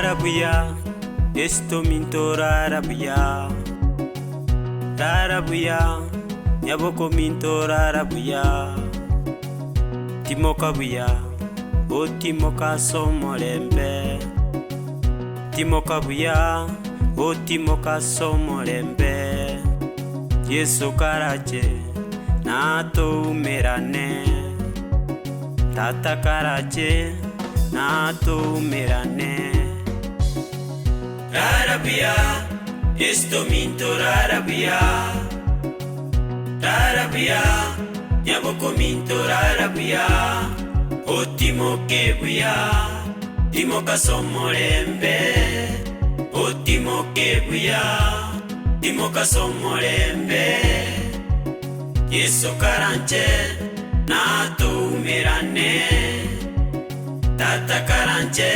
Rarabuya, esto minto rarabuya. Rarabuya, nyaboko minto rarabuya. Timoka buya, o timoka somolembe. Timoka buya, o timoka somolembe. Yesu karaje, nato umerane. Tata karaje, nato umerane. Rarabuya, esto minto rarabuya. Rarabuya, nyaboko minto rarabuya. O timoke buya, timoka somolembe. O timoke buya, timoka somolembe. Yesu karanje, nato umerane. Tata karanje,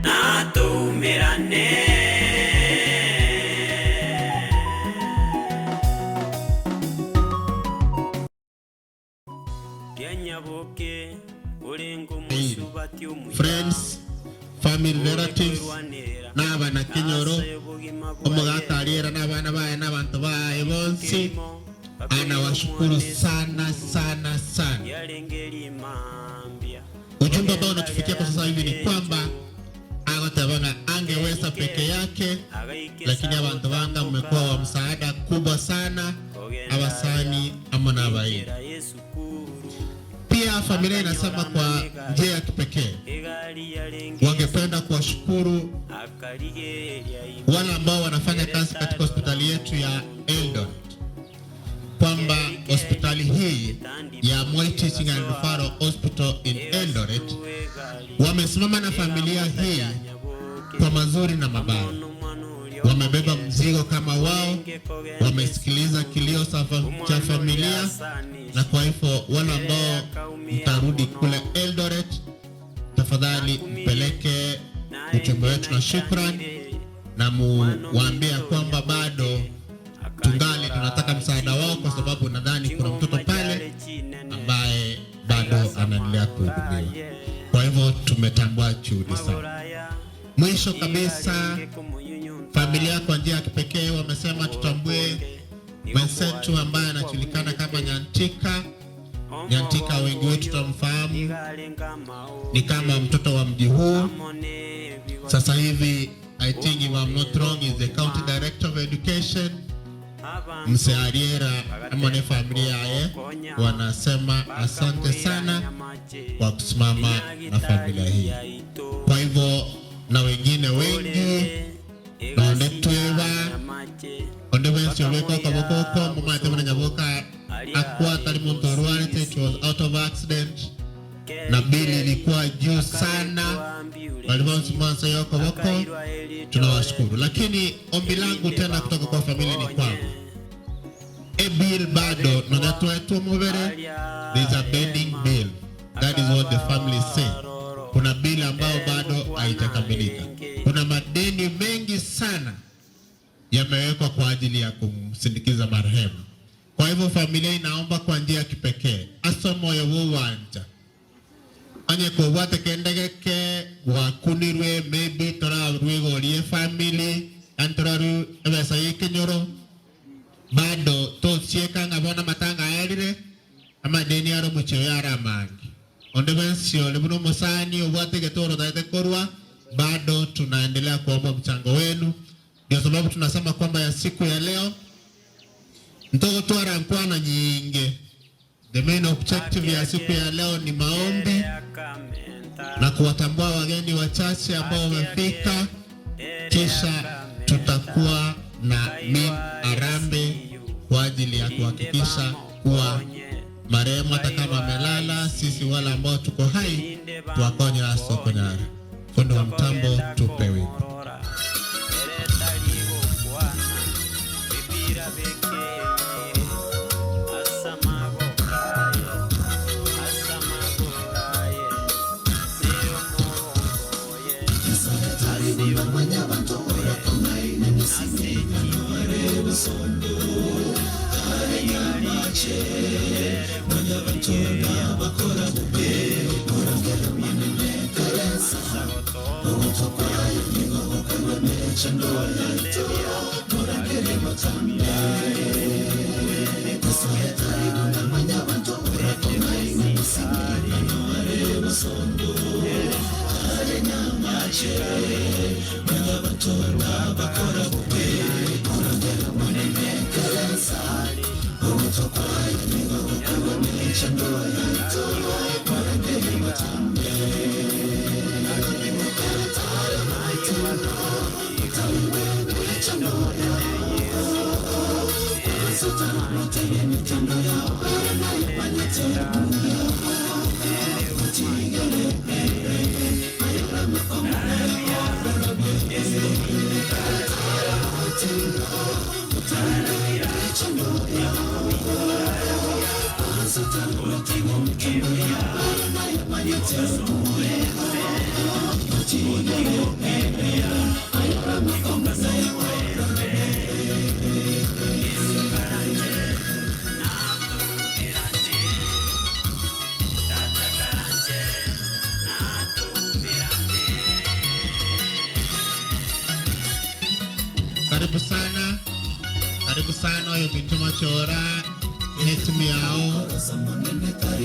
nato umerane. Friends, family, relatives, n'abana Kinyoro, omugaka aliera n'abana bae n'abantu bae bonsi, anawashukuru sana sana sana. Ujumbe ambao unatufikia kwa sasa hivi ni kwamba Agatabanga angeweza peke yake, lakini abantu banga mmekuwa wa msaada kubwa sana abasani amona abaye. Pia familia inasema kwa njia ya kipekee wangependa kuwashukuru wale ambao wanafanya kazi katika hospitali yetu ya Eldoret, kwamba hospitali hii ya Moi Teaching and Referral Hospital in Eldoret wamesimama na familia hii kwa mazuri na mabaya. Wamebeba mzigo kama wao, wamesikiliza kilio cha familia, na kwa hivyo wale ambao mtarudi kule Eldoret, tafadhali mpeleke ujumbe wetu na shukrani, na muambie kwamba bado tungali tunataka msaada wao, kwa sababu nadhani kuna mtoto pale ambaye bado anaendelea kuhudumiwa. Kwa hivyo tumetambua juhudi sana. Mwisho kabisa, familia kwa njia ya kipekee wamesema tutambue mwenzetu ambaye anajulikana kama Nyantika. Nyantika wengi wetu tutamfahamu, ni kama mtoto wa mji huu. Sasa hivi I think if I'm not wrong is the county director of education. Mseariera amone familia ye wanasema asante sana kwa kusimama na familia hii. Kwa hivyo na wengine wengi na ondetueva ondewensi weko kwa bokoko mumate mwana nyaboka akwa talimuntu ruarete, it was out of accident na bili ilikuwa juu sana. Walivonsi mwansa yoko boko, tunawashukuru. Lakini ombi langu tena kutoka kwa familia ni kwamba bill bado nonatuwa etu mubere, there is a pending bill. That is what the family say. Kuna bill ambao bado haitakamilika. Kuna madeni mengi sana yamewekwa kwa ajili ya kumsindikiza marehemu. Kwa hivyo familia inaomba kwa njia ya kipekee asomoyo wanja anye kwa wate kendegeke wakunirwe maybe tora ruego liye family antoraru ebesa Kinyoro bado tochieka ngabona matanga elire ama deni aro mucheo yara mangi onde bensio lebuno mosani obwate getoro daite korwa. Bado tunaendelea kuomba mchango wenu. Ndio sababu tunasema kwamba ya siku ya leo mtoto tuara mkwana nyingi. The main objective ya siku ya leo ni maombi na kuwatambua wageni wachache ambao wamefika, kisha tutakuwa na arambe kwa ajili ya kuhakikisha kuwa marehemu hata kama amelala, sisi wala ambao tuko hai tuwakonye aso konyara. Fundo wa mtambo tupewe. Bakora Karibu sana yo Bituma Chora netimi yao.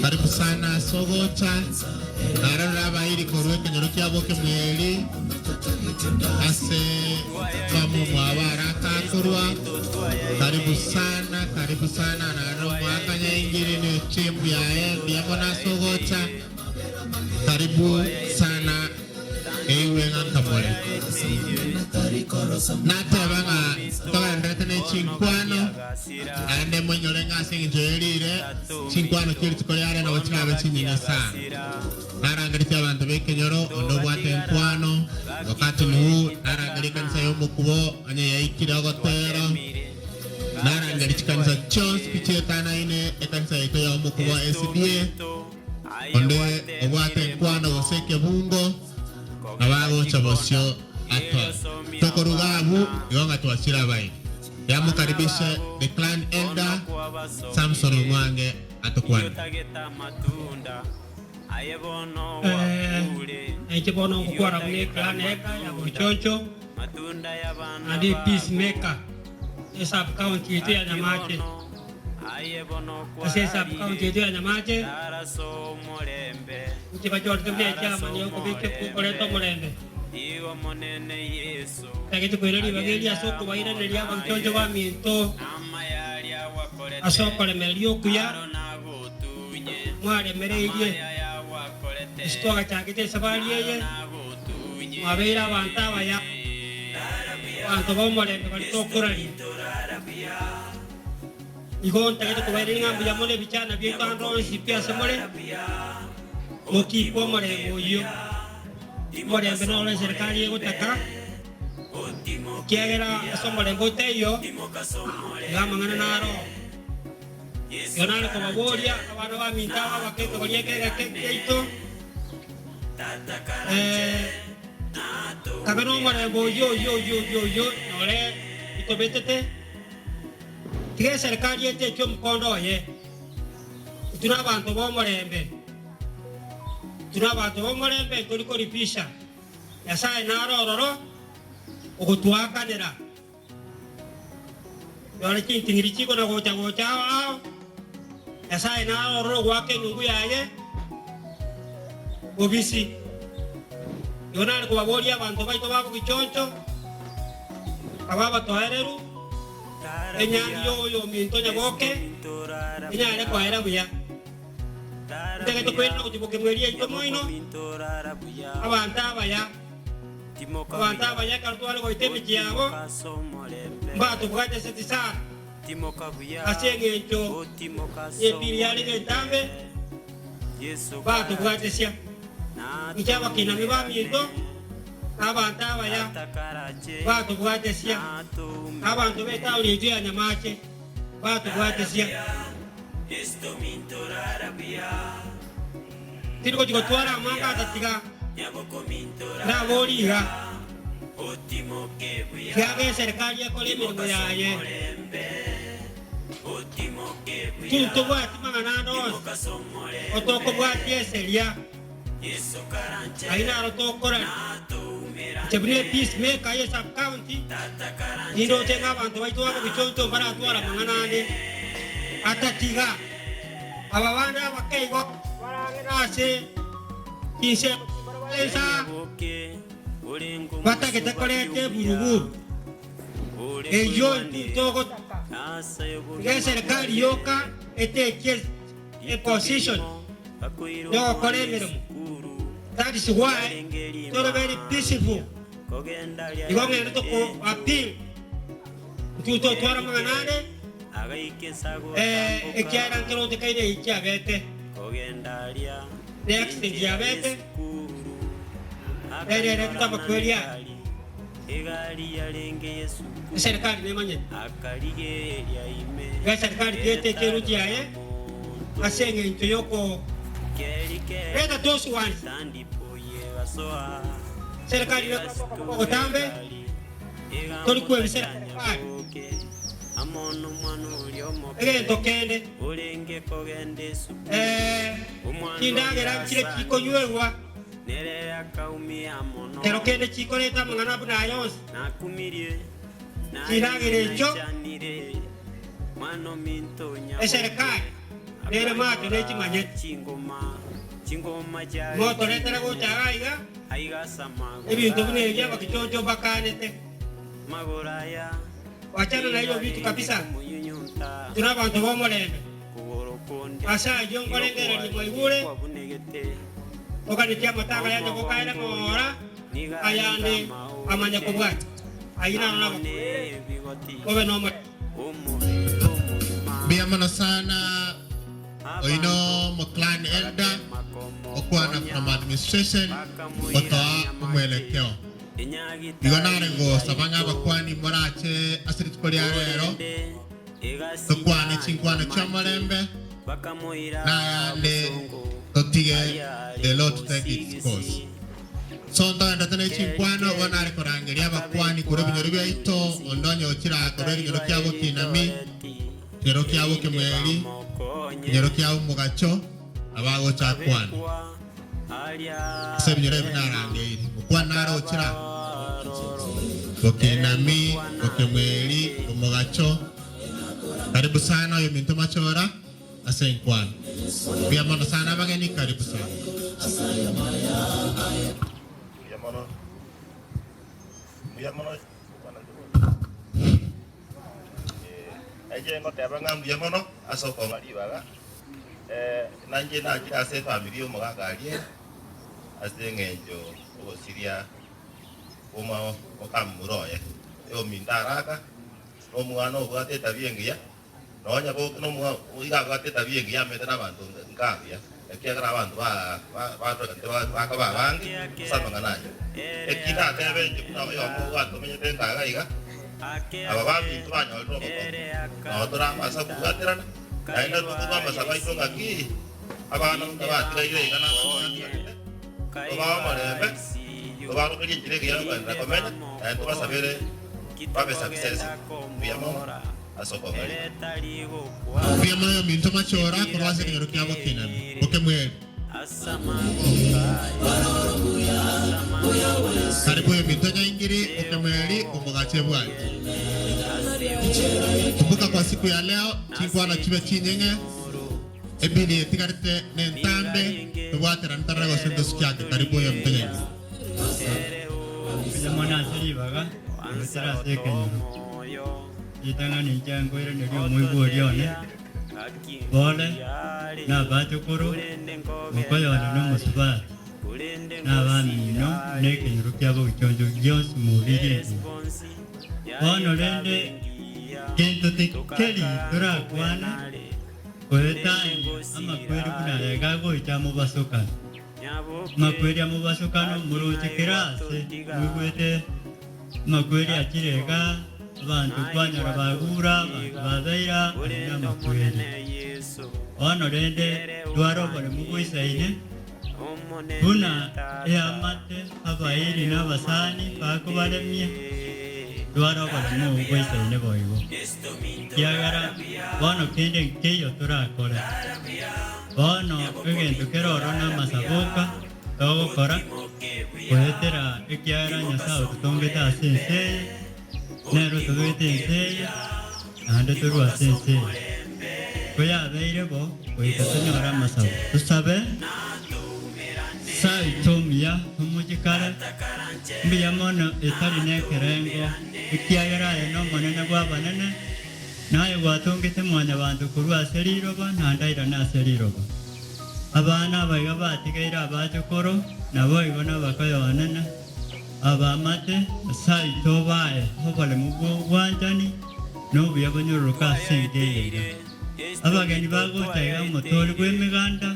Karibu sana Sogota narara bahiri korwe kenyoro kyabo mweli ase bamu mwabaraka kurwa. Karibu sana naro mwakanya ingiri ni timu ya yako na Sogota. Karibu sana ewe ngamole natabanga toka ndetene chinkwano ande mwenyolenga sinjoelire chinkwano kiri tukoleare na wachinabe chinyine sana narangalite abantu bekenyoro ondo bwate nkwano wakati huu narangalika kanisa yomukubo anye yaikire ogotero narangalika kanisa chonsi kichetana ine ekanisa yito yomukubo SDA onde obwate nkwano goseke bungo abago chabosyo atwa tokorugabu yonga twashira bai yamukaribisha the clan elder Samson Mwange atokwana Echebono kukwara kune clan eka ya Buchoncho andi peacemaker sub county yetu ya Nyamache. Sub county yetu ya Nyamache Mtibacho tukembea chama ni uko bike kukoleto Mulembe Takitu kweleli bageli asoko baina neli aba Buchoncho ba minto asoko le melio kuya mwale mereje istoga chakite sabali yeye mabera bantaba ya bantu bomole bali tokurali igon takitu kweleli ngambi ya mole bichana byekando sipia semole mokipo mole boyo mole beno le serikali egotaka kiagera somole boteyo ngamangana naro yonale ko baboria abana ba mintawa bakete bolieke keito kabeno mole boyo yo nole itobetete tige serikali ete cyo mkondo ye tuna abantu bomolembe tuliko lipisha yasaye narororo okutwakanira yole kintingiri chiko na gocha ao yasaye narororo gwake nyungu yaye obisi yonale kubaboria abantu baito babo Buchoncho ababa tohereru enyani yo minto nyaboke enyale kwaera buya ndege tokwena kutiboke mwelia ito moino abantu abaya kartuale goiteme kiabo mbato bwate setisara asenge echo yepiri yale getambe bato bwate sia ichaba kina mibami ito abantu abaya bato bwate sia abantu beta uli ya Nyamache bato bwate sia Tiko chiko tuara manga tatiga na boriga kiage serikali ya kolemi ngoyaye kintu bwati manganano otoko bwati eseria aina rotokora chebrie peacemaker ya sub county county nindo tenga abantu baitu abo bichonto para atwara manganane atatiga ababana bakeigo barangirase kise barabesa batakete korete buruburu eyo togo ya serikali yoka eteke a position yo kolebero. That is why so very peaceful. You go to appeal to twara manganane ekiara nkero tekaide ikiabete next ikiabete ere kutaba kwelia serikali nemanye ya serikali yete keruji aye asenge ntiyoko reda those ones serikali yoko tambe tolikuwe serikali ege tokende kindagera kile kiko yuwa pero kende chiko leta mangana buna yonse kindagere cho serikali nere mato nechi manyeti moto letera go chagaiga ebintu bune yaba kichocho bakanete wachana na hiyo vitu kabisa. Tuna abantu bomolembe asa jongolengere ni moigure okanitia mataka yaje kokaira ngora ayande amanya kubwati aina nabo obe no biamana sana oino mo clan elder okwana from administration otoa umwelekeo Igonarengo sabanga bakwani morache asirit koliarero tukwane chinkwane chamarembe na yande totige the Lord to take its course. Sonto ndatane chinkwano wanare korangeria bakwani kure binyoribya ito ondonyo chira kore binyoro kyabo kinami nyoro kyabo kemweli nyoro kyabo mugacho abago chakwana se binyoro binarangeri ukwana chira Kokinami, kokemweli, komogacho. Karibu sana yo minto machora asenkwan. Biamono sana bageni karibu sana. Biamono. Aje ngote abangam biamono asoko ngari baga. Nanje na kira se family mo gagarie. Asengenjo osiria Uma okamuroye yo mindaraka no mwana obwate tabiengia no nya bo no mwana iga bwate tabiengia metera abantu ngabia ekiagra abantu ba to ba bangi sama nganayo ekina tebenje kuna yo mo abantu menyete ngaga iga aba babi twanya ro no tora masa buatera aina to ba masa ba ito ngaki abana ngaba tira iga na ba marebe Baru kerja jadi dia bukan rekomend, dan tu masa bere, apa sukses, biamo, asok kembali. Biamo yang minta macora, kalau saya dengar kiamat kinan, oke muel. Karibu yang minta nyingiri, oke mueli, umogache buat. Tubuka kwa siku ya leo, chingwana chibe chinyenge, ebini tikarite nentambe, tuwate rantara gosendo sikiake, karibu yang minta nyingiri. Zamana siri baga, utara sekenyo. Itanga ninja ngoire ndio muy borione. Bole na batukuru, mukoyo no musba. Na bani no nekenyo kyabo chonjo Dios muliri. Ono rende kento tikeli tora kwana. Koeta ama kweru kuna gago itamo basoka. Makweri amubasukano muruti kirase mugwete makweri akirega abantu kwanyara bagura abantu bazaira na makweri ono rende dwaro bole mugwisaine kuna yamate abairi na basani bakubaremye dwaro bole mugwisaine boigo yagara ono kende keyo turakora Bono, egento keroro na masaboka, togo kora, kuhetera ekiara nyasao tutongeta sensei, nero tubete enseya ande turwa sense koya beire bo koikatanyora masabo tusabe sai tomia umujikara mbiyamono etari nekerengo ikiagera no monene gwa banene naye watongete mwanya bantu kurwa seriroba nandaira na seriroba abana baiga batigaira abajokoro nabo ibona bakayobanana abamate sai tobaye hobale mugo wanjani no biyabanyuruka sengeye abageni bagotega motori gwemiganda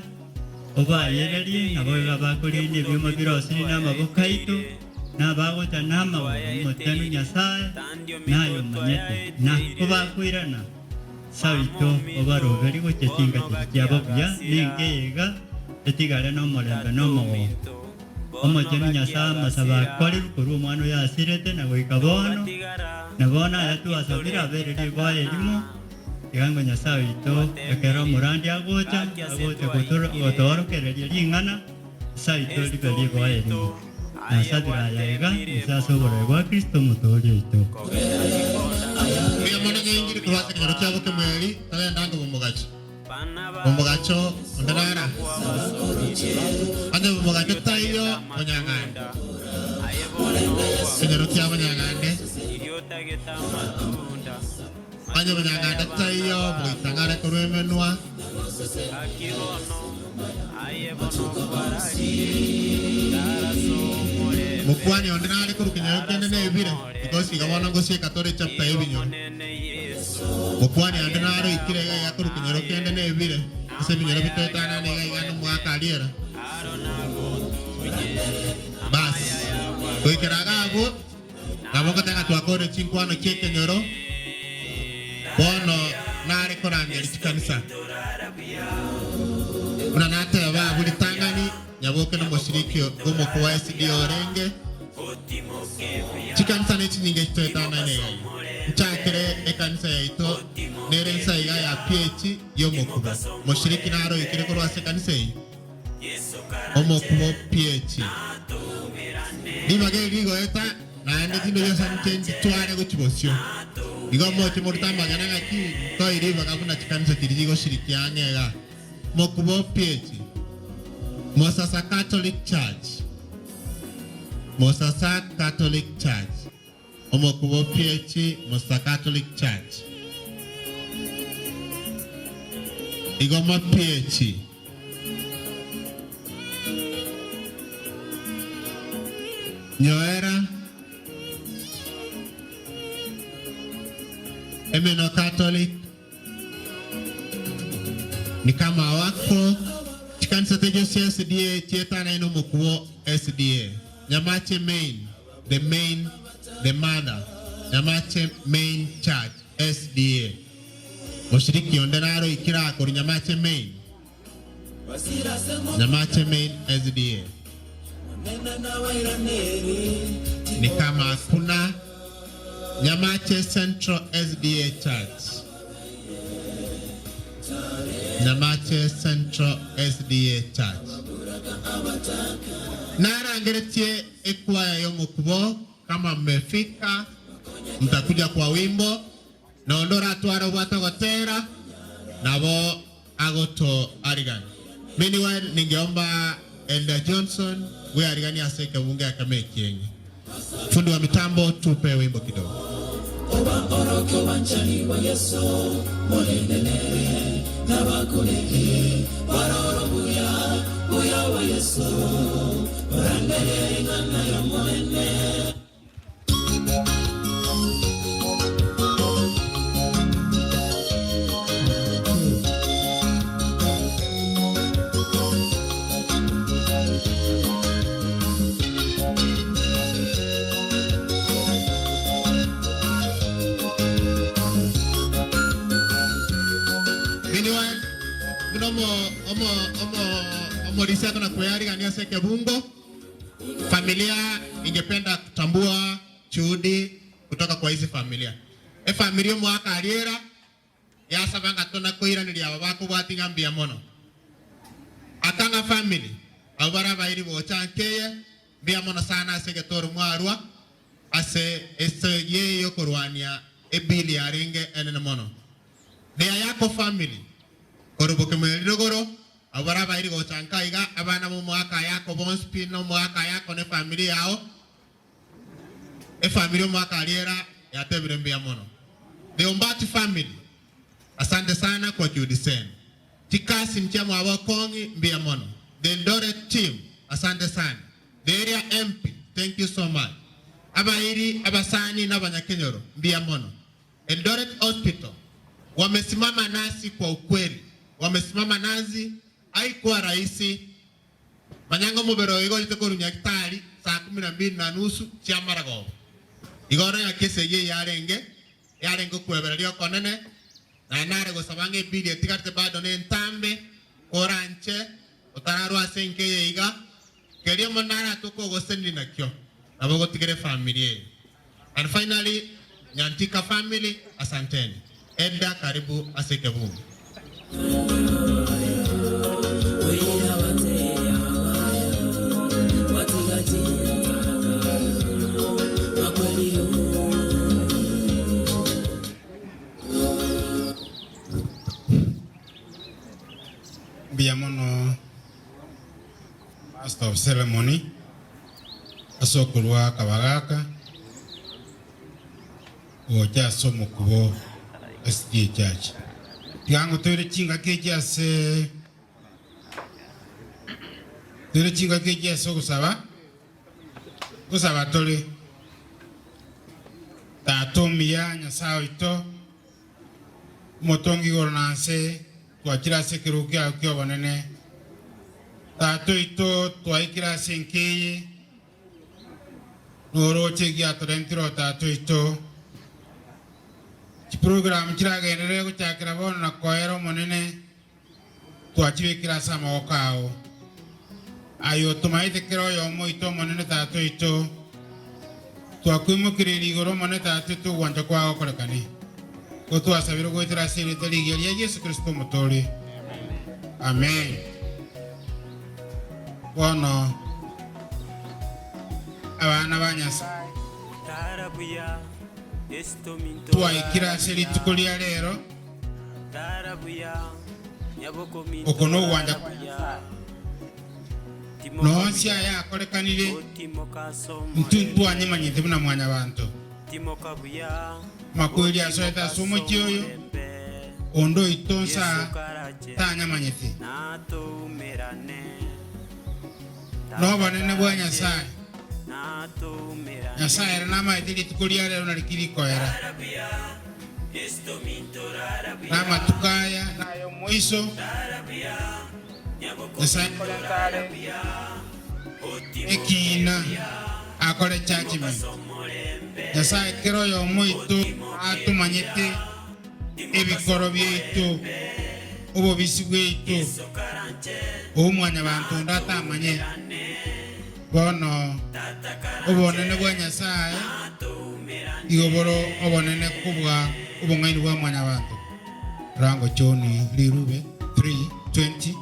obayereri nabo babakurinde byuma birose n'amabokaito n'abagota nama mutanu nyasaye nayo manyete na kubakwirana sabito obaroberi gochetinga cyabobya ningeyega etigare no molembe no mowo omotenu nyasaye masaba kori kuru umwana yasirete na goikabono nabona yatu asabira bereri baye limo igango nyasabito ekero murandi agocha gotoro kereri lingana sabito libeli baye limo nasadira yaiga isasobora gwa Kristo mutori ito mwana nyingi kuwasa kero cyabo kemweli tale ndanga bumugacho ndarara ande bumugacho tayo onyanganda kero cyabo nyangande ande banyanganda tayo bwitangare kuremenwa mukwani ondinari kurukinyero kende nebire because igabona ngo sie katore chapter ebinyo mukwani ondinari ikire ya kurukinyero kende nebire ese binyero bitotana ne igano mwaka aliera bas koikeraga abo naboko tanga twakore chinkwano chekenyoro bono nari korangeri chikanisa unanate aba buri tangani nyaboke no mushiriki gomo kwa SDO renge chikanisa ne chinyinge chitotana ne nchakire ekanisa yaito nerensa ya PH yomokubo mushiriki naro ikire korwa sekanisa yi omokubo PH nimage ligo eta na ende tindo yosan change tware gochibosyo igomo chimurtamba gananga ki to iriba kabuna chikanisa kirigo shiriki angega mokubo PH Mosasa Catholic Church. Mosasa Catholic Church. Omokubo PH Mosasa Catholic Church. Igoma PH. Nyoera. Emeno Catholic. Ni kama wako kanisa tejo SDA tietana ino mokuo SDA Nyamache main the mother Nyamache main church SDA mushiriki ondenaro ikira kuri Nyamache main SDA ni kama kuna Nyamache Central SDA Church Nyamache Central SDA Church. Nara ngeretie ekwaya yomokubo kama mmefika mtakuja kwa wimbo na ondora twara wata gotera nabo agoto Arigan. Meanwhile ningeomba Elder Johnson we Arigani aseke bunge akamekienye. Fundi wa mitambo tupe wimbo kidogo. Oba oroko wanchani wa Yesu molenele na bakuneke barorobuya buya wa Yesu orandele ngana ya molene Morisha na kuyari gania seke bungo. Familia ingependa kutambua juhudi kutoka kwa hizi familia. Familia mwaka aliera ya sabanga tona koira nilia babako bwati ngambia mono. Atanga family abara bairi bochankeye bia mono sana seke toru mwarwa ase ye yo korwania ebili arenge enene mono de yako family korubuke melogoro abara bairi go chanka iga abana mu mwaka yako bonspin no mwaka yako ne family yao e family mwaka aliera ya tebire mbia mono de Ombati family asante sana kwa kiudisen tikasi mchamo wa Kongi mbia mono the Eldoret team asante sana the area MP thank you so much abairi abasani na banyakenyoro mbia mono Eldoret Hospital wamesimama nasi kwa ukweli wamesimama nazi haikuwa rahisi manyango mubero igo liteko runyakitari saa 12:30 cia marago igoro ya kese ye yarenge kwebereryo konene na nare go sabange bidi etigarte bado ne ntambe oranche otararwa senke ye iga kerio monara toko go sendi nakyo abo go tigere family. And finally Nyantika family asanteni Edda karibu asekebu Biamono Master of Ceremony asokulwa kabagaka oja somo kubo SDA Church yango tere chinga kejase kusaba tole tatomia nyasao ito motongi gornanse twakira sekerukia kyo banene tato ito twaikira senkeye noro chegia torentiro tato ito program kiragenere guchakira bono na koero monene twachibikira sama okao ayo tumaite kiro yo moito monene tato ito twakwimukirira igoro monene tato ito gwanja kwao korekani ko twasabira gwitira siri taligeria Yesu Kristo mutore amen bono abana banyasa twaikira siri tukulia lero okono gwanja nonsia ya korekanire ntuntu anyimanyite buna mwanya bantu makweli asoeta somo kyoyo ondo itonsa tanyamanyite no banene bwa Nyasaye Nyasaye na maitili tukulia lero nalikiriko era na tukaya nayo moiso Nyasaye ekina akore chachime Nyasaye kero yo moito atumanyite ebikoro byaitu obo bisigweitu omwanya bantu ndatamanye bono obonene bwa Nyasaye igoboro obonene kubwa obongaini bwa mwanya bantu rango choni lirube 3:20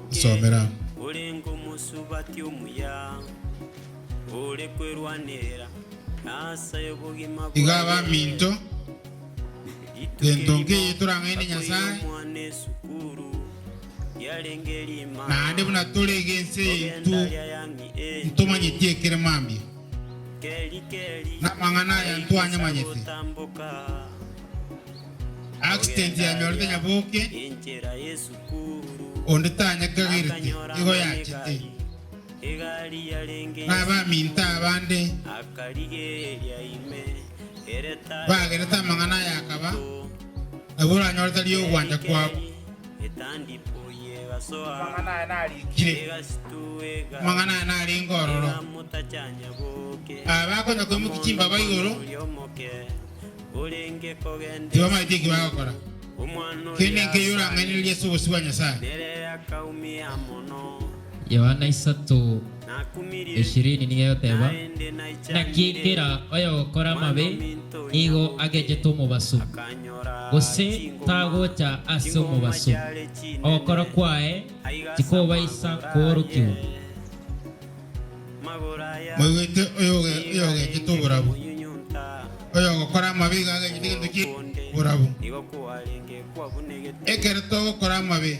somera olengo musubati omuya ole kwerwanira asa yobogima igaba minto dentonge turangene Nyasaye na ande buna tolegense tu ntomanyitie kere mambi na mangana ya ntwanya manyete accident ya nyorte nyaboke onde tanya kagirite igo yachite na ba minta abande bagereta mangana yakaba abura nyorte liyo gwanja kwa mangana nali ngororo abakonya kwemukichimba baigoro tiwa maitiki bagakora kene keyura ngani Yesu bosibwa Nyasaye Yohana 3:20 niyo teba nakikira oyo gukora mabe igo agejeto mubasu gose tagocha ase mubasu ogokora kwae tikobaisa kuorukiwa Mwite oyoge kituburabu. Oyogo kora mabiga ga gitindu ki burabu. Ekerto kora mabi.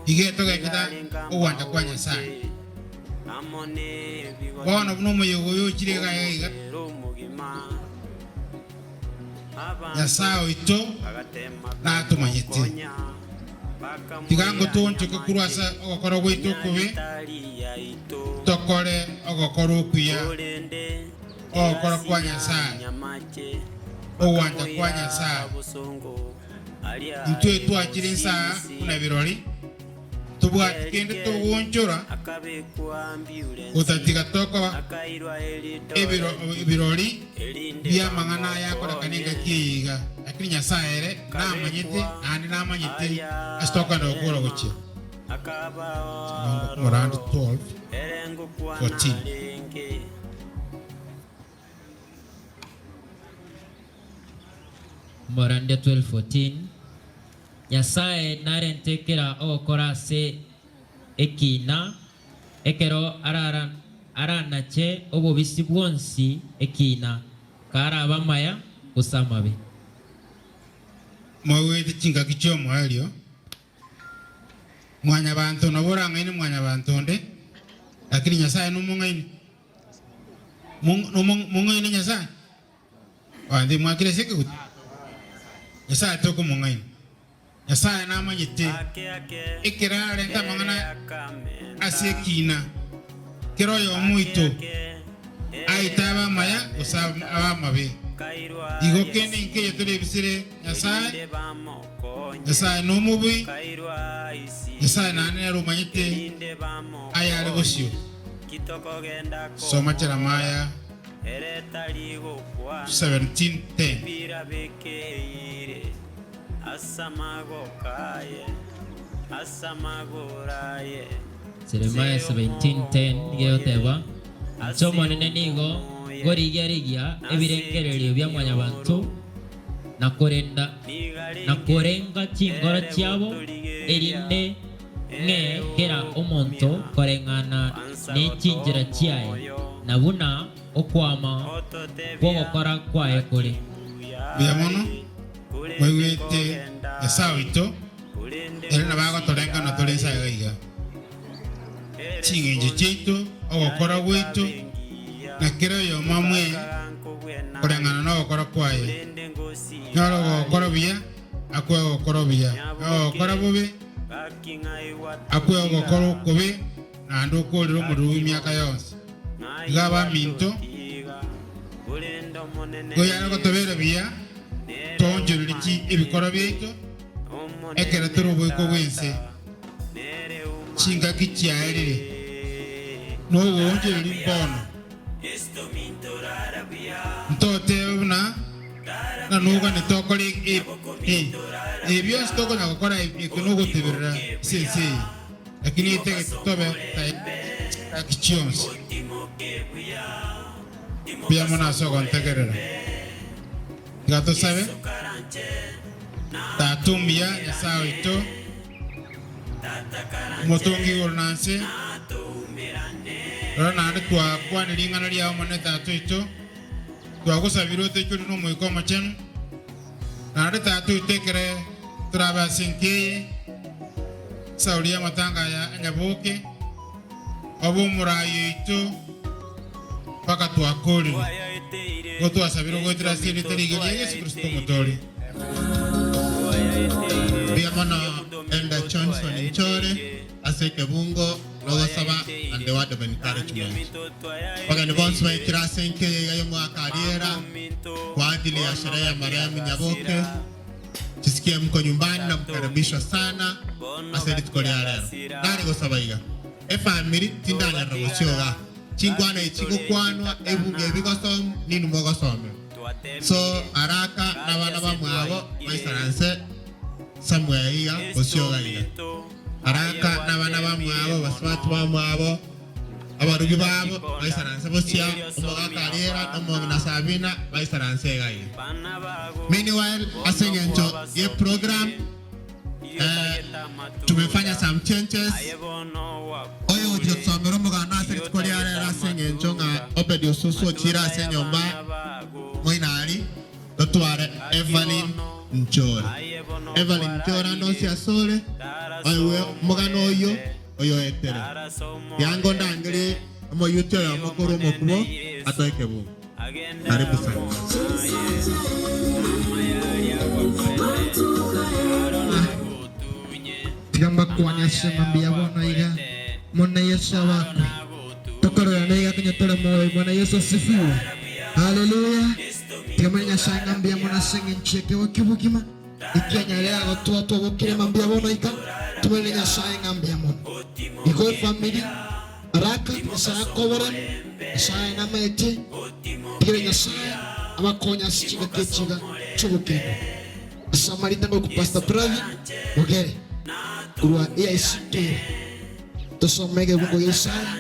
Igeto ga kita uwanda kwa Nyasaye. Bono buno muyogo chirega yiga. Nyasaye ito na tumanyite. Tigango tunche kukurasa ogokora gwitu kubi. Tokore ogokora okuya. Ogokora kwa Nyasaye. Owanda kwa Nyasaye. Ntwe twakira ensaa kuna birori. Tubwati kende tugunjura. Utatiga toko ebirori byamangana yakora kaninga kiyiga. Lakini Nyasaye ere namanyite andi namanyite asitoka ndokora guki. Around 12 14. Morande 12:14 Nyasaye narentekera okora se ekina ekero aranache obobisi bwonsi ekina karaba maya usamabe Mwawete chinga kichomo alio mwanya bantu nobora ngene mwanya bantu nde lakini Nyasaye numungaini mungaini Nyasaye wandi mwakire seke Nyasaye toko mungaini Nyasaye namanyite ikira renta mangana asekina kiro yo muito aitaba maya usaba mabe igo kene nke yetore bisire Nyasaye no mubi Nyasaye nane rumanyite ayale gosio soma Jeremiah 17:10 Jeremiah 17:10 geyoteba Chomo nene nigo gorigia ebirengerero bya mwanya bantu nakorenga chingoro cyabo erinde nge kera omonto korengana n'ekingira cyaye nabuna okwama kwogokora kwaye kuri biamono mwewete esawito erena bago torenga no torensa gaiga chingenje cheito ogokora gwitu na kero yo mamwe korengana no ogokora kwaye nyoro ogokora bia akwe ogokora bia ogokora bubi akwe ogokora kubi na ndo kolero murubi myaka yonse gaba minto goyana ko tobera bia tonjero liki ebikora byeito ekera turubo ko wense chinga kichairire no wonjero limbono ntote una na nuga ne tokori ebyo stoko na gukora ikonogo tebera sense lakini tege tobe akichons bia mona so kontegerera gato sabe tatumia Nyasaye ito motongi ornanse rona ande kwa kwani lingana lya omone tatu ito kwa kusabiro te kuri no moiko machenu na ande tatu itekere traba sinke saulia matanga ya nyaboke obo murayo ito paka tuakoli goto asabiro goitra siri terigeli Yesu Kristo motori Biamono Elder Johnson Nchore aseke bungo logo saba and the word of encouragement. Pagani bonsu waitira senke yayo mwakariera kwa ajili ya sherehe ya marehemu Nyaboke. Jisikie mko nyumbani na mkaribishwa sana. Asante tukolia leo. Nari go saba iga. Family tindanya ragosioga. Chingwana ichigo kwanwa ebunge bigosom ninu mogosome. So araka na bana bamwabo baisaranse Samuel iga osioga iga. Araka na bana bamwabo baswatu bamwabo abarugi babo baisaranse bosia omogakariera omogina Sabina baisaranse iga. Meanwhile asengencho ye program tumefanya some changes. Oyo ndio tusomero mugana sisi kwa yale senge njonga obedi ususu chira senyomba moinali dotware Evelyn Njora no sia sole oyo mugano oyo etere yango ndangiri mo YouTube ya mukuru mukubo atoeke bu karibu sana. Tigamba kuanyasha mambia bona iga mona Yesu wako tokoro na iga kunyotole moyo Bwana Yesu asifiwe. Haleluya. Tigamba nyasha ngambia mona sengi ncheke wakibukima ikianyalea watu wokile mambia bona iga tumele nyasha ngambia mona iko family raka nyasha kobore nyasha ngamete tigere nyasha abakonya sikiga kechiga chubukene samarita ngo kupasta pravi ogere kurwa EICT tusomege Mungu Isaya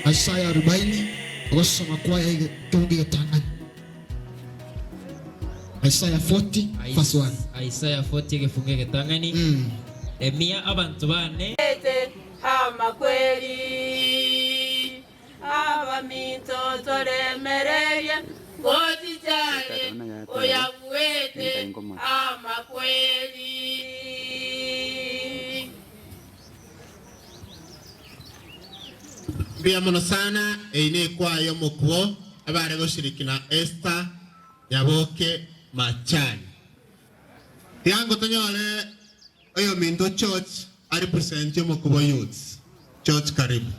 40 gosoma kwa yeye tungi tangani Isaiah 40 verse 1 Isaiah 40 gefunge getangani emia abantu bane hama kweli abaminto toremereria ngoti cyane oyamwete hama kweli. Biamono sana ine kwa yo mukuo abare goshiriki na Esther Yaboke Machani. Yango tonyole oyo Minto Church ari present yo mukuo youth. Church karibu.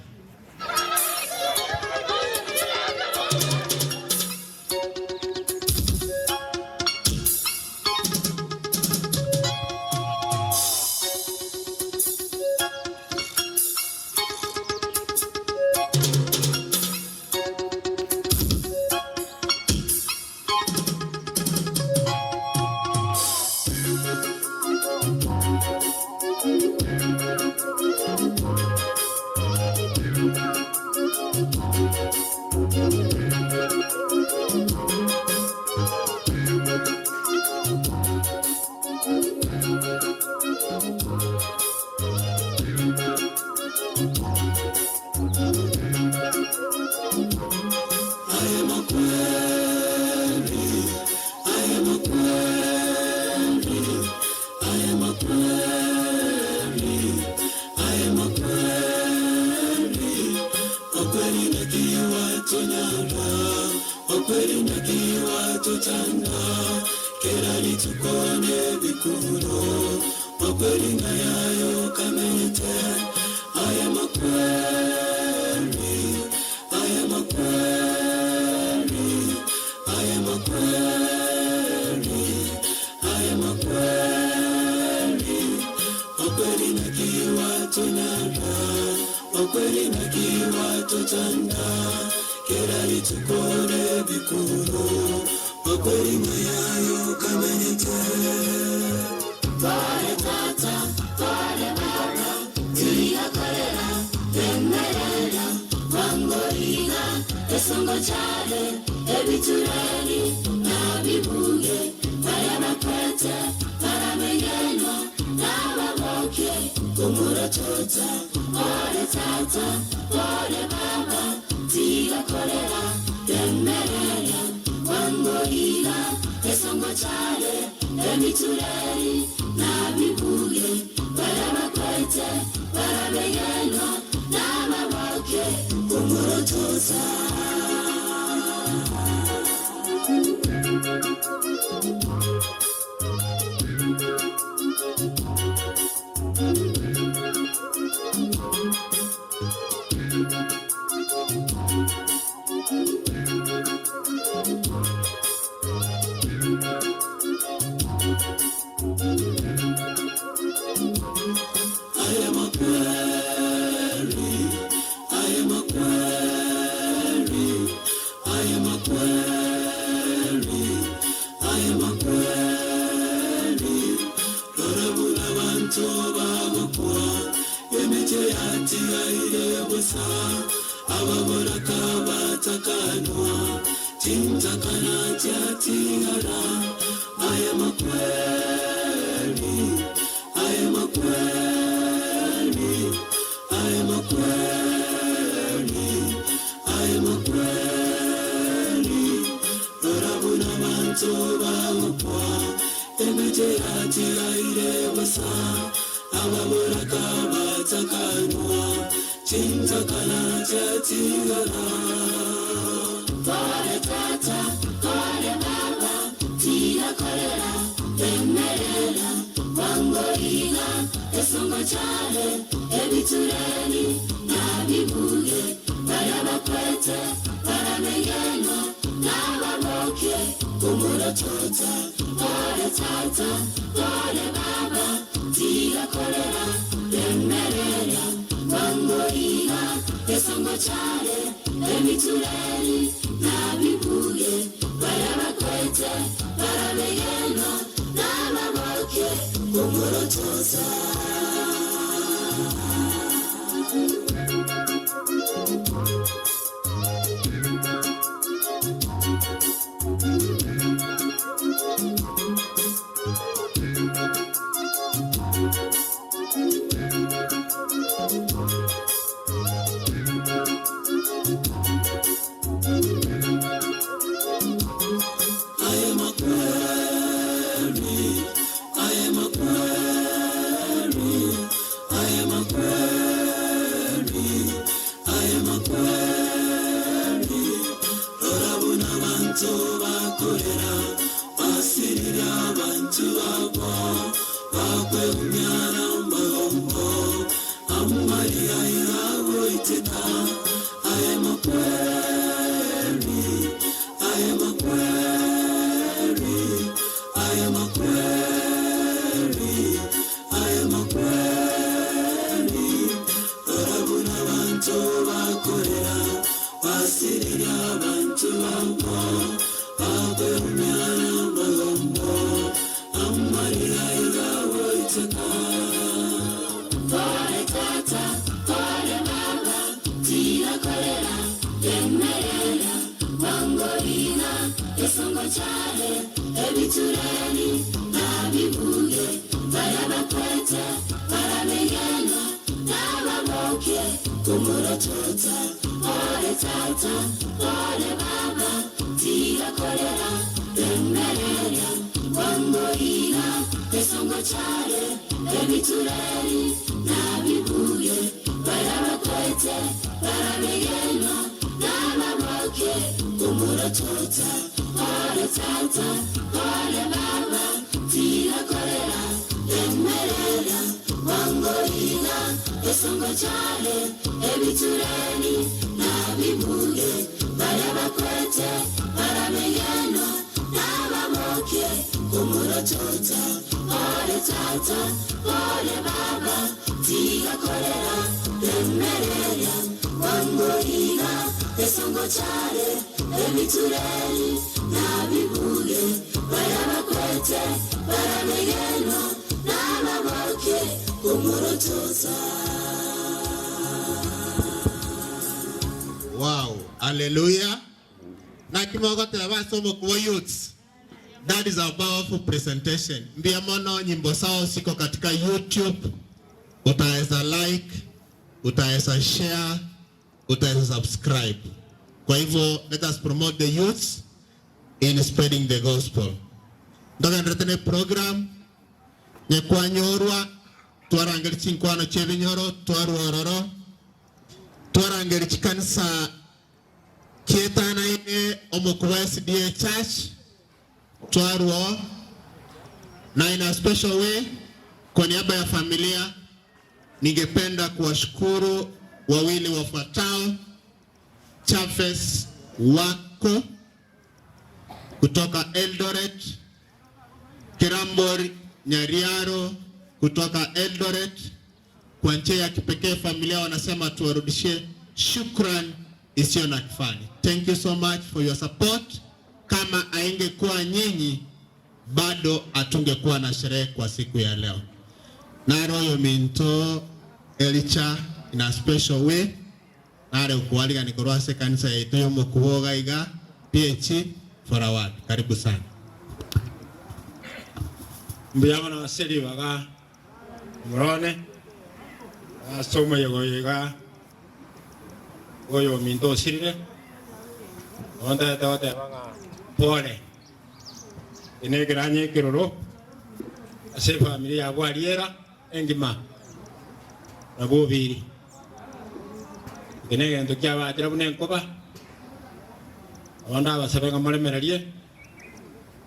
Wow, hallelujah. Na kimogote ya wasomo kwa youths. That is a powerful presentation. Mbiamono nyimbo zao siko katika YouTube. Utaweza like, utaweza share, utaweza subscribe. Kwa hivyo, let us promote the youths in spreading the gospel. Ndoga ndretene program nyekwa nyorwa twarangeri chinkwano chebinyoro twarwororo twarangeri chikanisa kietana ine omukuba SDA Church twarwo na in a special way. Kwa niaba ya familia ningependa kuwashukuru wawili wafuatao: Chafes Wako kutoka Eldoret, Kirambori Nyariaro kutoka Eldoret. Kwa njia ya kipekee familia wanasema tuwarudishie shukran isiyo na kifani. Thank you so much for your support. Kama aingekuwa nyinyi bado atungekuwa na sherehe kwa siku ya leo. Naroyo minto Elicha in a special way. Nare ukuwaliga nikorwase kanisa yetu yomo kuhoga iga PH for a word. Karibu sana. Mbiyama na wasiri waga murone asoma yoga oyo minto sirire onda tawate waga pole ine granye kiroro ase familia yabo aliera engima nabo biri kene gento kya batira bune nkoba abanda basabenga molemererie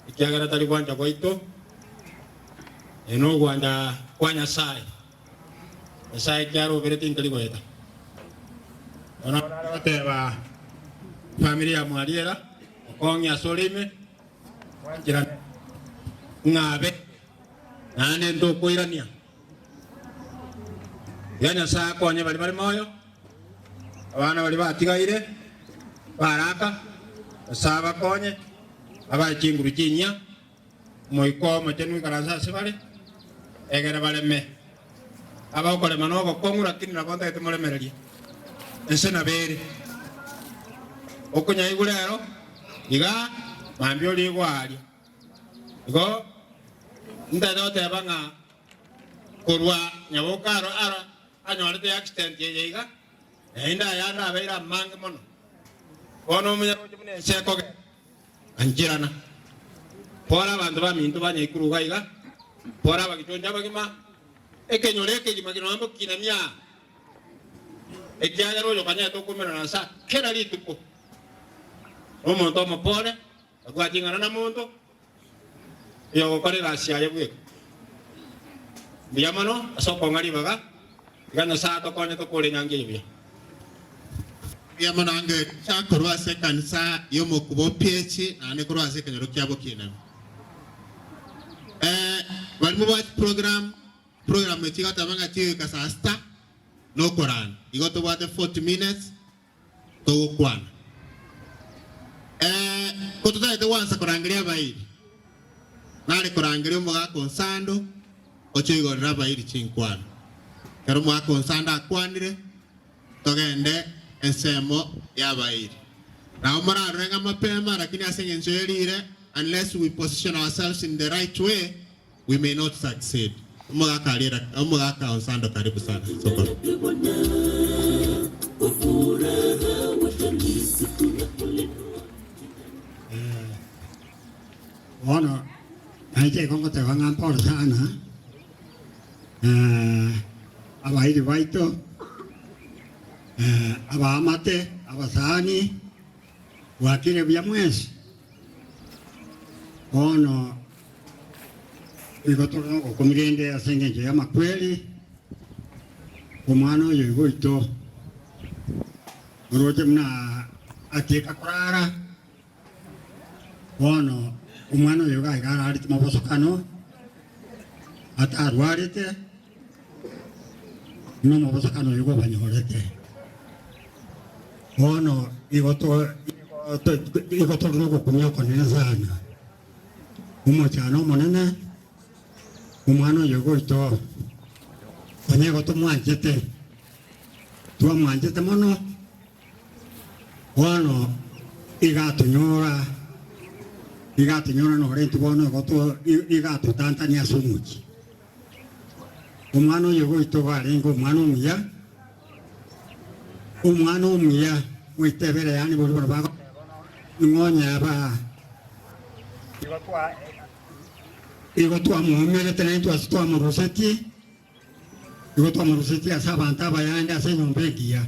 ikyagara tali kwanja kwaito eno kwanja kwanya sai sai kyaro bereti intali kweta ona bateba familia mwaliera okonya solime wanjira ngabe nane ndo koirania yana saa konye bali moyo abana bali batigaire baraka saba konye aba chinguru chinya moiko matenu karanza sebale egera baleme aba okole manogo kongura kini na konta etemole mereri ensena bere okunya igulero iga mambio ligwali go ndadote banga kurwa nyabokaro ara anyorete accident yeiga enda yanda beira mange mono ono munya mune seko anjirana pora bantu ba mintu banya ikuruga iga pora bagitonja bagima ekenyoreke gimagino ambo kinamia ekyanya rojo kanya to kumera na sa kera lituko omonto mopore agwajingana na muntu yo kore rasia yebwe biyamano asoko ngari baga gana sa to konya to kore nyange yebwe biyamano ange chakorwa se kanisa yo mokubo piechi na ne korwa se kenyoro kyabo kina bali mu watch program etika tabanga tiyo kasasta no Quran igoto wate 40 minutes to kwana kotuta ite wansa kurangiria bairi nale kurangiria mwaga konsando ocho igorera bairi chinkwana kero mwaga konsando akwanire togende ensemo ya bairi na umara renga mapema lakini asengenjoelire unless we position ourselves in the right way we may not succeed. Mwaga karira mwaga konsando karibu sana soko ono aje kongo te wangan por sana aba ili baito aba amate aba sani wakire bya mwezi ono igotoro ko kumigende asenge ya makweli kumano yigoito roje mna akeka kurara ono umwana yoga igara ari mabosokano atarwarite no mabosokano yogo banyorete ono igoto rogo kumyo konene sana umochano monene umwana yogo ito konye goto mwanjete tuwa mwanjete mono ono igatunyora no rentu bono goto igatu tantania sumuchi umwana yogo ito barengo umwana umya witebere yani bolo bago ngonya ba igotwa muumere tena tu asitwa muruseti igotwa muruseti asabanta bayanda asenyombegia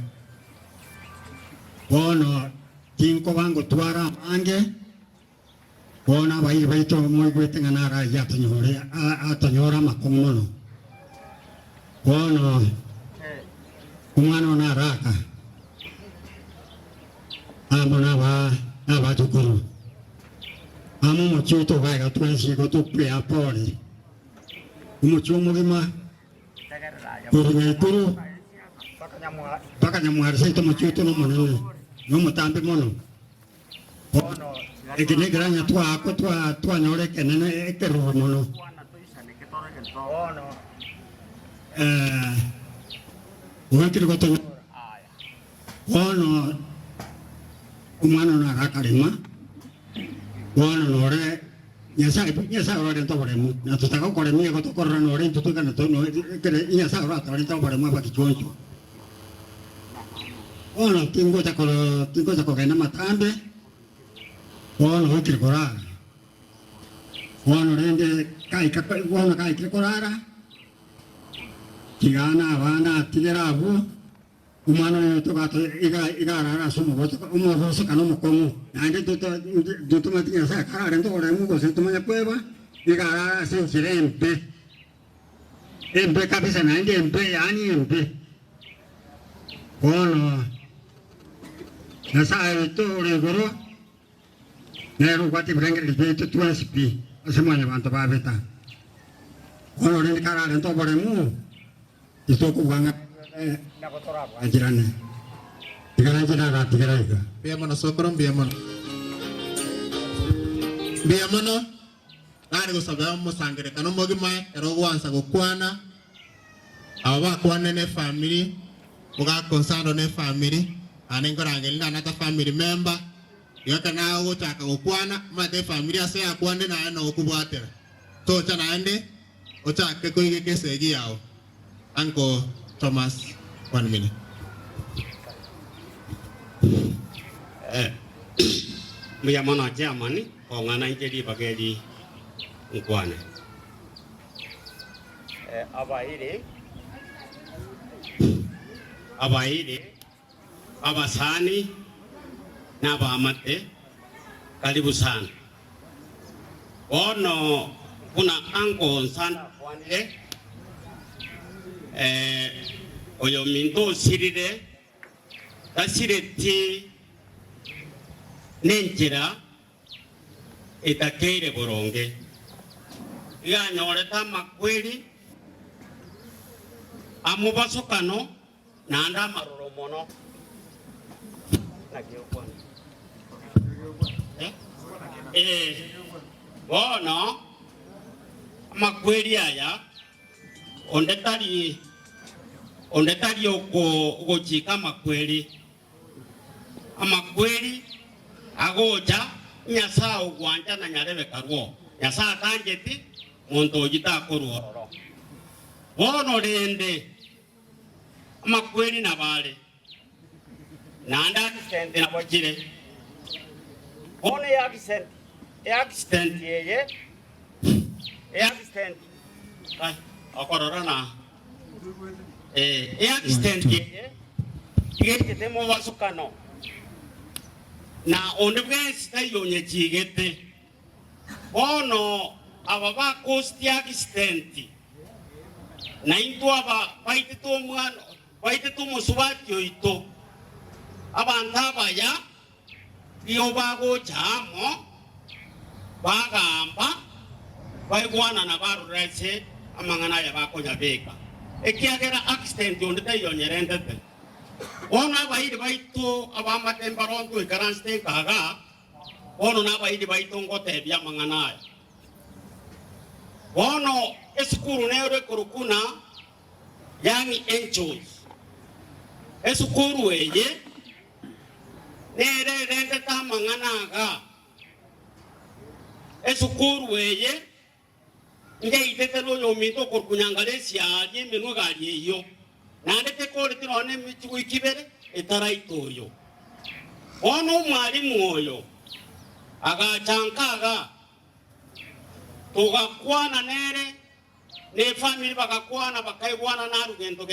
bono tinko bango twara ange bona bai baito moi gwetanga nara ya tanyore atanyora makomono bono umano naraka amona ba tukuru amo mochito ga twensi go tu pe apore mocho mugima kuru pakanya muar sai to mochito no mono no motambe mono bono ekene granya tua nyore kenene ekero mono wakiri go to bono umano na rakarima bono nore nyasa ora to boremu na to taka ko remi ko to korra nore to kana to no kere nyasa ora to to boremu ba ki choncho bono tingo ta ko kana matambe bono wakiri kora bono rende wana kai korara tigana wana tigerabu umano to gato igara sumo boto umo roso kanu mokomu ande to mati sa kara to ore mu go se to manya prueba igara se sirempe empe kabisa na ande empe yani empe ono na sa to ore goro na ro kwati brengere de to tuaspi semuanya bantu babeta ono ore kara to ore mu itu ku banget ajarannya. Tiga itu. Biar mana sokrom biar mana. Biar mana. Nari ko sababu mo sangere kanu mo gima erogo ansa ko kuana. Awa kuana ne family. Muga konsano ne family. Anengo rangel na nata family member. Yo kana wo taka ko kuana ma de family ase akuande na no kubuatera. To cha na ande o cha ke ko ke segi yao. Anko Thomas 1 minute. Mia mana jamani ngana jadi pakai di ngkuane. Aba sani na ba amate karibu sana. Ono kuna anko sana kwane oyo minto sirire tasireti nenjira etakeire boronge yanyoreta makweli amubasokano nanda maroro mono nagiokwana bono makweli aya ondetali ogochika makweli amakweli agocha nyasa ogwanja na nyarebe karwo nyasa kanjeti monto jita kororo bono rende amakweli na bale nanda accent na bachire bono accent yeye accent ai akorora na accent yeye yeye temo wasukano na onde bwese yonye chigete ono ababa cost accent na into aba baite to mwana baite to musubati oito abanta baya iyo bago chamo bagamba baigwana na barurese amangana ya bakonya beka ekiagera accent onde yonyerendete ona baidi baito abama tembaronto ikaranste kaga ono na baidi baito ngote bya mangana ono eskuru neure kurukuna yangi angels eskuru eye nere rende ta mangana ga eskuru eye nge itete lo yomito kurkunyangale siaje menu gali yo nande te kore tirone michu ikibere etaraitoyo ono mwalimu oyo aga chankaga tugakwana nere ne family bakakwana bakaigwana na rugendo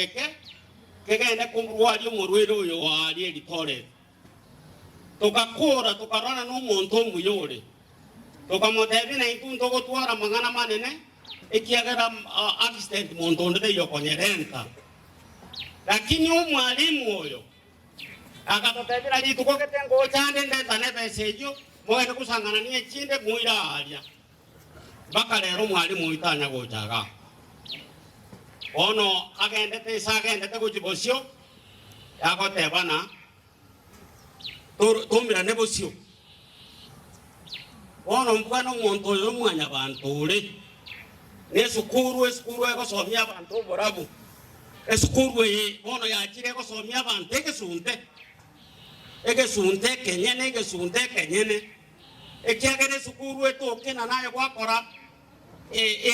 kegende kumruali umurwiro oyo ali editore tugakora tukarana no muntu muyore tukamotebi na intunto gotwara mangana manene ekiagera assistant muntu ndete yokonyerenta lakini umwalimu oyo akatotebira litu koketengo chande ndeta nebesejo moene kusangana niye chinde muira alia baka lero mwalimu itanya gochaga ono agendete kuchibosio yakotebana tumira nebosio ono mpwana omuntu oyo mwanya bantu ule nesukuru ekosomia abantu borabu eskuru ye ono yachire kosomia abantu egesunte kenyene ekiagere sukuru etoke na naye gwakora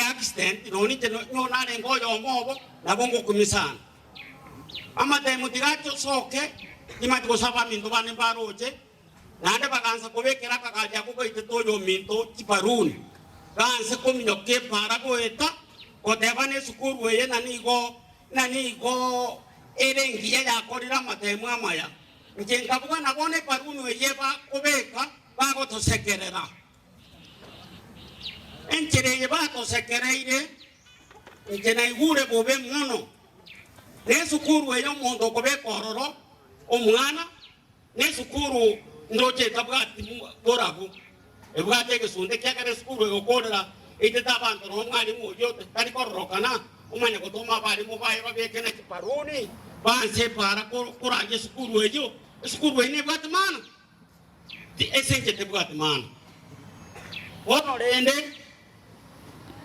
accident noni te no nare ngoyo mobo na bongo kumisana amate mutigacho soke imati kosaba mindu bane baroje nande bakanza kubekera kakaja kuko itetoyo minto chiparuni ganse kuminyoke para goeta kotebane sukuru eye nanigo erengi ya korira matemu amaya njenga bwa nabone parunu eye ba kubeka bagotosekerera enchereye batosekereire njena igure bobe muno ne sukuru eye omuntu okobeka ororo omwana ne sukuru ndoche tabwati borabu ebwate gesunde kyakare sukuru egokorera iteta abantu nomwalimu yote kari kororokana umanya gutuma abarimu baye babekene kiparuni banse para kuranje sukuru eyo ene bwatmana esenje te bwatmana wono rende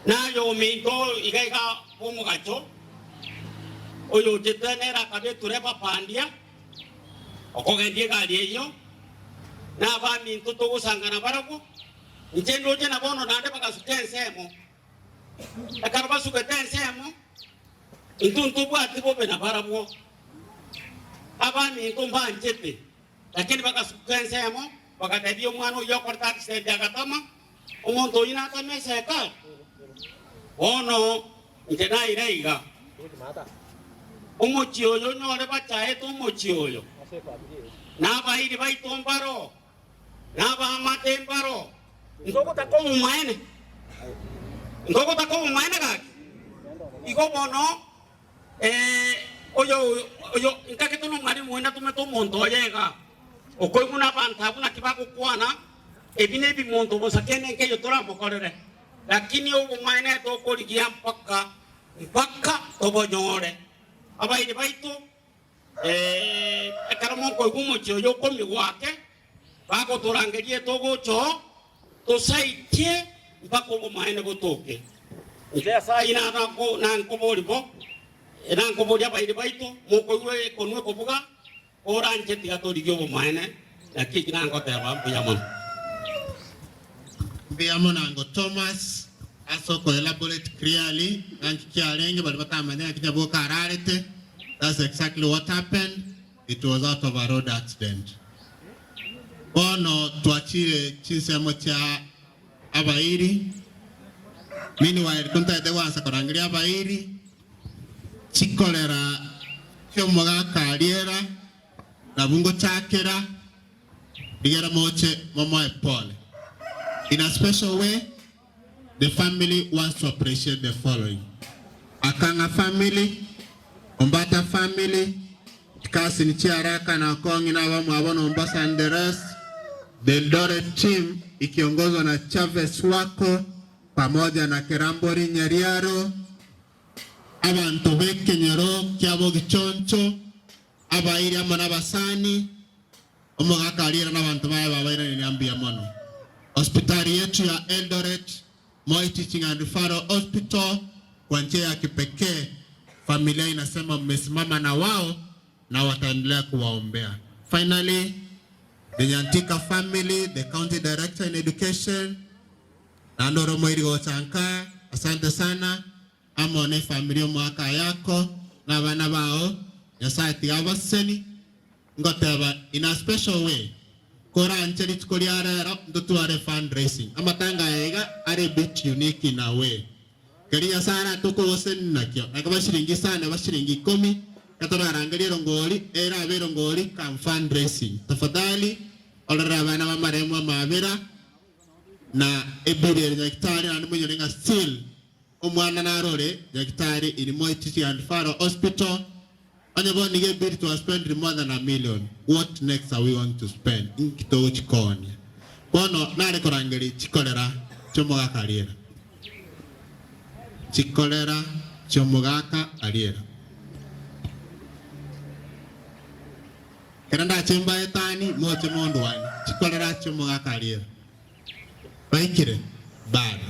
nayo minto igaiga umugacho oyo jetenera kabe tureba pandia okogendie gali eyo na ba minto to usangana barako njendo je na bono nande bakasukensemo akarba suketensemo intuntu bwati bobe na barabo abami ntumba njete lakini bakasukensemo bakatabi omwana yo korta kisende agatama omuntu ina tameseka ono njena ireiga omochioyo nyore bachae to mochioyo na bairi baitombaro na ba matembaro ndoko takomu maene gaki iko bono oyo nkaketo no mari muenda tumeto monto yega okoi kuna banta kuna kibako kwana ebine bi monto bosakene ke yotora mokorere lakini obo maene to koligia mpaka tobonyore abaide baito akaramo ko gumo cyo komi wake bako torangerie togocho tosaitie mpaka obo maene gotoke nje sai na ko bolibo enan ko bodia baide baito moko iwe konwe ko buga oranje tiga to digyo obo maene lakini nango teba biyamon ango Thomas asoko elaborate clearly and kialenge bali batamane akinyabo kararete. That's exactly what happened. It was out of a road accident. Bono tuachire chinsemo cha abairi. Meanwhile kunta de wansa korangiria abairi. Chikolera kyomoga kariera na bungo chakera digera moche momo epole. In a special way, the family wants to appreciate the following: Akanga family, Ombata family, Kasini Chiaraka na Kongi na wamu abono Mombasa and the rest, the Eldoret team ikiongozwa na Chavez Wako pamoja na Kerambori Nyariaro, abantu beke Nyoro Kiabo Gichoncho, abairi amana basani, omoga karira na abantu bae babaira niambia mono. Hospitali yetu ya Eldoret Moi Teaching and Referral Hospital kwa njia ya kipekee, familia inasema mmesimama na wao na wataendelea kuwaombea. Finally, the Nyantika family, the county director in education, Nandoro Moirigo Chanka, asante sana. Amone familia mwaka yako na wana bao Nyasaye abaseni ngoteba in a special way. Kora ancheri tukoliara ndotuare fundraising. Amatanga ega are bit unique in a way. Kariya sana tuko wosen nakyo. Nakabashiringi sana bashiringi 10 katora rangali rongoli era berongoli kam fundraising. Tafadhali olera bana mamaremo mabera na ebire nyaktari andi munyoringa still omwana narore nyaktari in Moi Teaching and Referral Hospital. Anyabon nige bid to spend more than $1 million. What next are we going to spend? Inkito chikoni. Bono nare korangeri chikolera chomogaka ariera. Chikolera chomogaka ariera. Keranda chemba etani moche mondo wani. Chikolera chomogaka ariera. Baikire bad.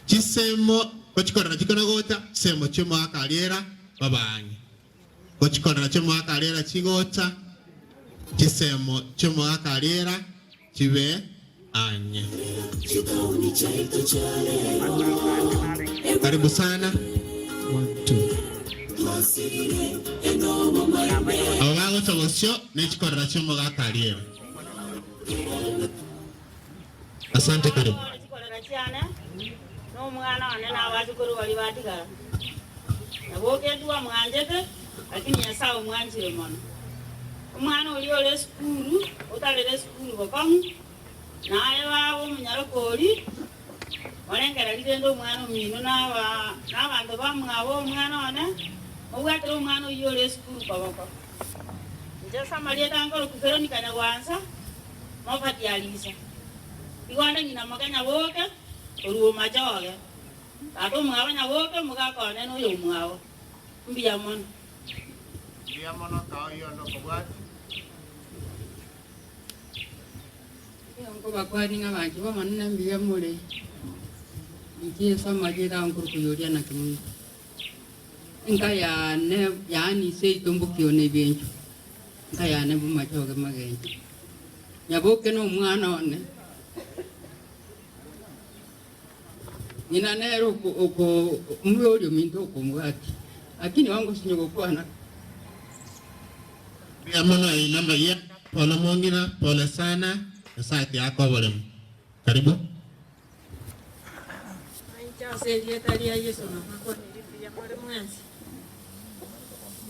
Chisemo kochikolera chikona gota semo chomogaka ariera. Babangi kochikorera chomo akarera chigota chisemo chomo akarera chibe anye. Karibu sana. 1 2 abago tobosyo nechikorera chomo akarera. Asante, karibu. cyane n'umwana wane n'abazukuru bari batigara naboke duwa mwanjete lakini yasawa mwanjire mono umwana uli ole skulu utalele skulu bakamu naye wabo munyarokoli walengera ligendo umwana mino n'abantu bamwabo umwana wane obwatira umwana uli ole skulu babako nje samalia tangolo kuveronika nyagwanza mafati alisa igwanda nyina maganya boke uruwo majoge ato mwawa nyaboke mugakone no yo mwawa mbiya mono ka yo no kobwati ngo bakwani ngabanje bamanana mbiya mule ngiye samajira nguru kuyoria na kimu inga ya ne yani sei tumbukio ne benjo inga ya ne bumajoge magenjo nyaboke no mwana one ninanero uko mlolio minto kumwati lakini wangu sinyo kwana ya mwana namba ya pole mongina pole sana asante yako wale karibu aicha seria taria yeso na kwa nilipia kwa mwanzi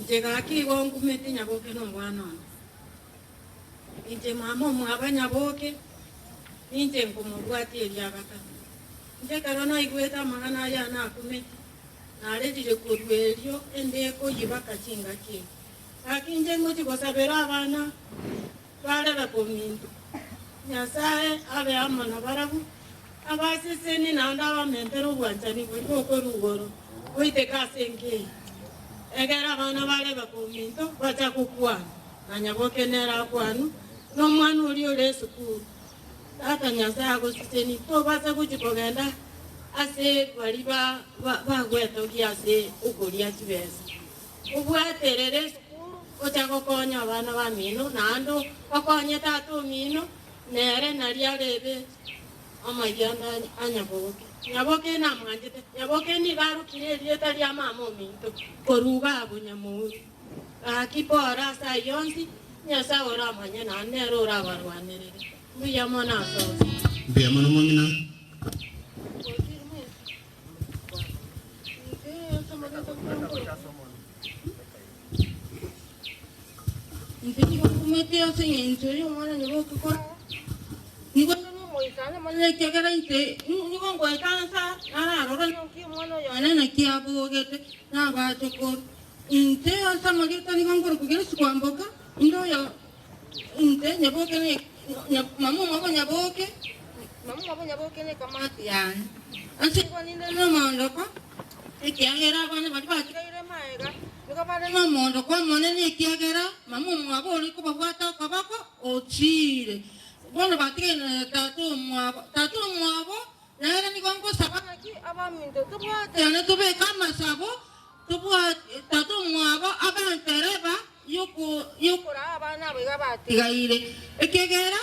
njega ki wangu metinya boke no mwana nje mama mwabanya boke nje ngomubwati eliagata nje karana igweta magana ya na kumeti nare dire kurwelio endeko yibaka chinga ki akinje ngoti gosabera abana bare bakominto nyasaye abe amana barabu abasiseni nanda bamentero bwanjani bwo ko rugoro oite kasenge egera abana bare bakominto bacha kukwa nanyaboke nera kwanu no mwana uli ole sukuru tata nyasaye agosiseni to basa kujikogenda ase bali bagweto giase ukolia kibesa ubwaterere sukuru ochako konya abana bamino nando okonye tatu mino nere nariarebe amayanda nyaboke na mwanjete nyaboke ni garukire rieta ria mama minto koruga abunyamu akipora sa yonsi nyasa ora manya na nero ora barwanere mbiya mona so mbiya mona mongina Nti kumete asenye ntori mwana nyoboke ko nigo no moikana mwana kyagara ite nigo ngo ekansa ara rora no ki mwana yana na kiabogete na bato ko inte asa magita nigo ngo kugera sikwamboka ndo ya inte nyoboke ne mamu mabo nyoboke ne kamati yani anse ko ninda no manda ko ekyagera bana bali bakiraire maega nikabale no mondo kwa monene ekyagera mamu mwabo oli ko babwata kabako ochire bona batigene tatu mwabo nere nikongo sabana ki abaminto tubwate ane tube kama sabo tubwate tatu mwabo abantereba yuko abana bega batigaire ekyagera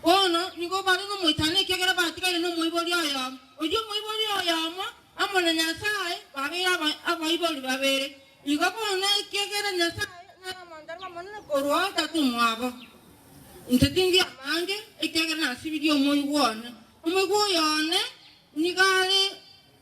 ono niko bali no moitane ekyagera batigaire no moiboli ayamo ojo moiboli ayamo amona nyasaye babira abaiboli babere igakona ekyagera nyasaye na mandara manene korwa tatu mwabo ntetingi amange ekyagera nasibiri omoigwone omoigwoyone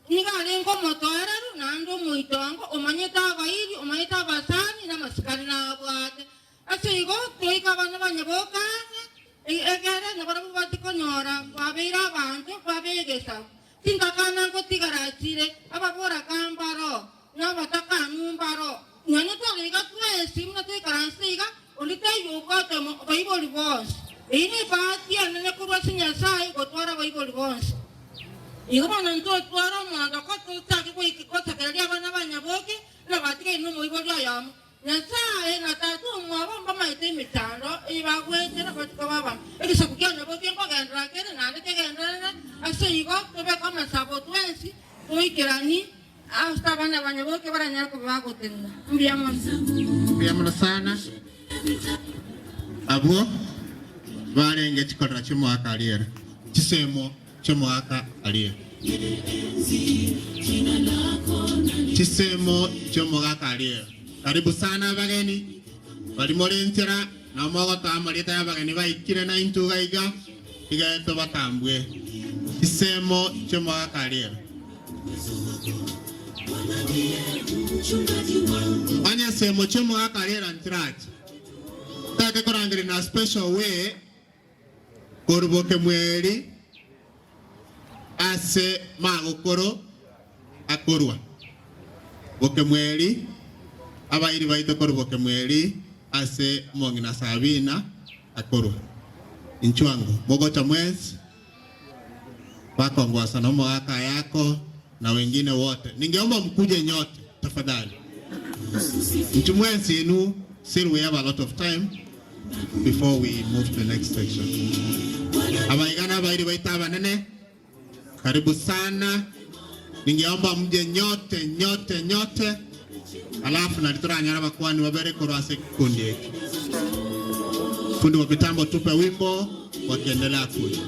nigale ngomotora nando moitongo omanyeta abairi omanyeta abasani namasikari nabwate asigo toika bana banyabokane egere nabara batikonyora babira abantu babegesa tingakana ngo tigarachire ababora kambaro nabataka numbaro nyane toliga twesi mna twikaransiga olita yuko to baiboli bos ine pati anene kurwa sinyasai gotwara baiboli bos igomana nto twara mwanga ko tutaki ko ikikota kali abana banyaboke na batika ino moiboli ayamo nyasaye na tatu mwabo mbama ite mitando ibagwete na batika baba ekisa kukyana boke ngo gendra kene na ndeke gendra asigo tobe kama sabo twensi toikirani hasta bana banyaboke baranyako bagotenda mbiyamona sana abo barenge chikorera cy'umwaka aliera kisemo cy'umwaka aliera kisemo cy'umwaka aliera karibu sana abageni bali molentera na mwago tamarita y'abageni baikire na intuga iga igento bakambwe Isemo choma kariera. Anya semo choma kariera ntrati. Take korangiri na special way koruboke mweri ase magokoro akorwa. Boke mweri abairi baito koruboke mweri ase mongina Sabina akorwa. Inchwango Mogota mwezi wakongwa sana mwaka yako na wengine wote. Ningeomba mkuje nyote tafadhali. Mchumwezi inu, still we have a lot of time before we move to the next section. Abaigana bairi baitaba nene. Karibu sana. Ningeomba mje nyote. Alafu na lituranya raba kwani wabere korwase kikundi hiki. Fundi wa mitambo tupe wimbo wakiendelea kuja.